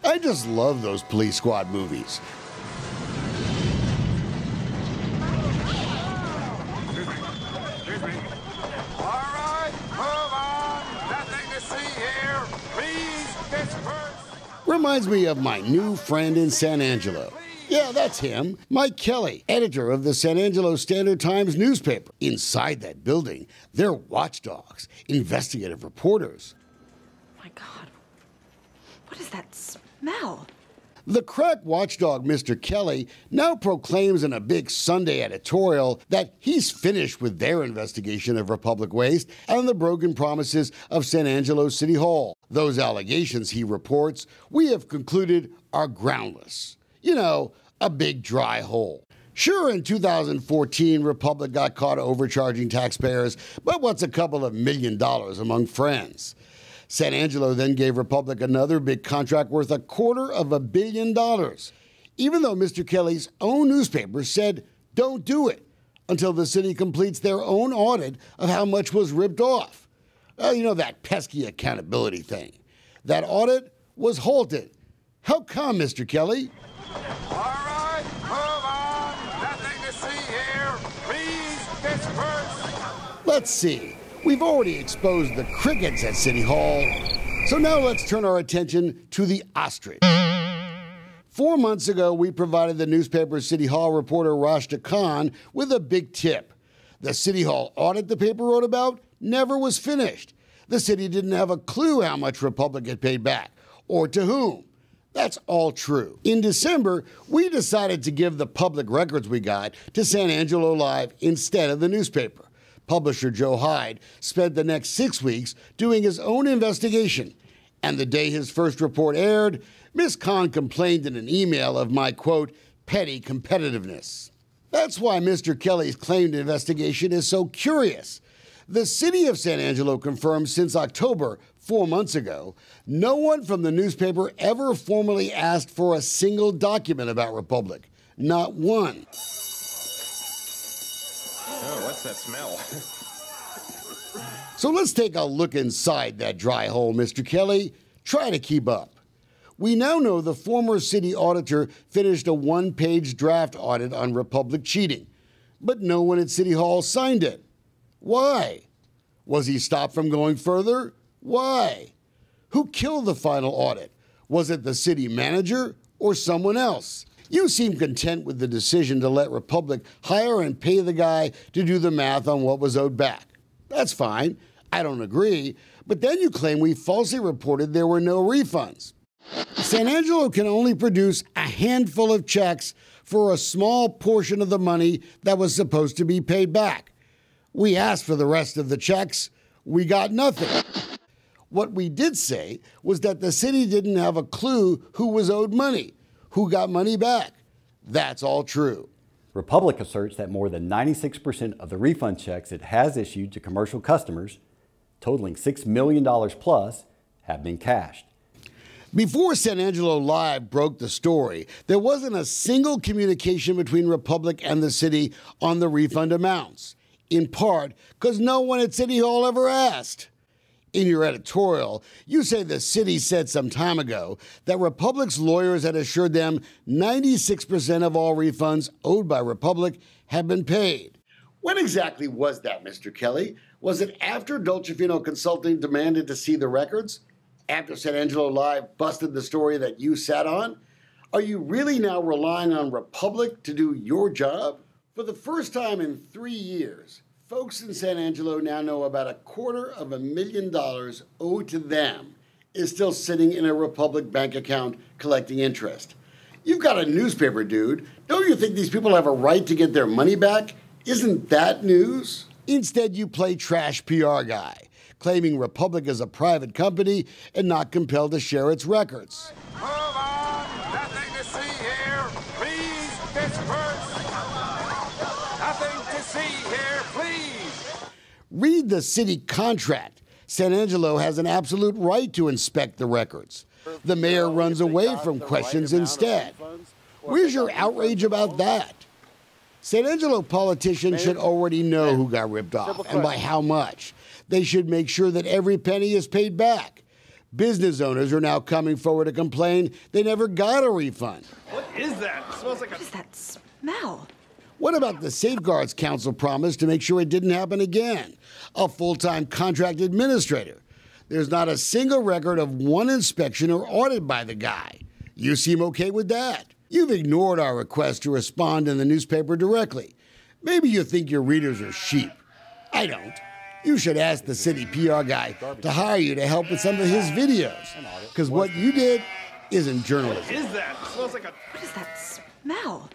I just love those police squad movies. Reminds me of my new friend in San Angelo. Yeah, that's him, Mike Kelly, editor of the San Angelo Standard-Times newspaper. Inside that building, they're watchdogs, investigative reporters. My God, what is that smell? The crack watchdog Mr. Kelly now proclaims in a big Sunday editorial that he's finished with their investigation of Republic waste and the broken promises of San Angelo City Hall. Those allegations, he reports, we have concluded are groundless. You know, a big dry hole. Sure, in 2014, Republic got caught overcharging taxpayers, but what's a couple of $1 million among friends? San Angelo then gave Republic another big contract worth $250 million, even though Mr. Kelly's own newspaper said don't do it until the city completes their own audit of how much was ripped off. You know, that pesky accountability thing. That audit was halted. How come, Mr. Kelly? All right, move on. Nothing to see here. Please disperse. Let's see. We've already exposed the crickets at City Hall, so now let's turn our attention to the ostrich. 4 months ago, we provided the newspaper's City Hall reporter Rashta Khan with a big tip. The City Hall audit the paper wrote about never was finished. The city didn't have a clue how much Republic had paid back, or to whom. That's all true. In December, we decided to give the public records we got to San Angelo Live instead of the newspaper. Publisher Joe Hyde spent the next 6 weeks doing his own investigation, and the day his first report aired, Ms. Khan complained in an email of my, quote, petty competitiveness. That's why Mr. Kelly's claimed investigation is so curious. The city of San Angelo confirmed since October, 4 months ago, no one from the newspaper ever formally asked for a single document about Republic. Not one. Oh, what's that smell? So let's take a look inside that dry hole, Mr. Kelly. Try to keep up. We now know the former city auditor finished a one-page draft audit on Republic cheating, but no one at City Hall signed it. Why? Was he stopped from going further? Why? Who killed the final audit? Was it the city manager or someone else? You seem content with the decision to let Republic hire and pay the guy to do the math on what was owed back. That's fine. I don't agree. But then you claim we falsely reported there were no refunds. San Angelo can only produce a handful of checks for a small portion of the money that was supposed to be paid back. We asked for the rest of the checks. We got nothing. What we did say was that the city didn't have a clue who was owed money, who got money back. That's all true. Republic asserts that more than 96% of the refund checks it has issued to commercial customers, totaling $6 million plus, have been cashed. Before San Angelo Live broke the story, there wasn't a single communication between Republic and the city on the refund amounts, in part because no one at City Hall ever asked. In your editorial, you say the city said some time ago that Republic's lawyers had assured them 96% of all refunds owed by Republic had been paid. When exactly was that, Mr. Kelly? Was it after Dolcefino Consulting demanded to see the records? After San Angelo Live busted the story that you sat on? Are you really now relying on Republic to do your job? For the first time in 3 years, folks in San Angelo now know about $250,000 owed to them is still sitting in a Republic bank account collecting interest. You've got a newspaper, dude. Don't you think these people have a right to get their money back? Isn't that news? Instead, you play trash PR guy, claiming Republic is a private company and not compelled to share its records. Move on. Nothing to see here. Please disperse. Nothing to see here, please. Read the city contract. San Angelo has an absolute right to inspect the records. The mayor runs away from questions instead. Where's your outrage about that? San Angelo politicians should already know who got ripped off and by how much. They should make sure that every penny is paid back. Business owners are now coming forward to complain they never got a refund. What is that? It smells like What is that smell? What about the Safeguards Council promise to make sure it didn't happen again? A full-time contract administrator. There's not a single record of one inspection or audit by the guy. You seem okay with that. You've ignored our request to respond in the newspaper directly. Maybe you think your readers are sheep. I don't. You should ask the city PR guy to hire you to help with some of his videos. Because what you did isn't journalism. What is that? It smells like a... What is that smell?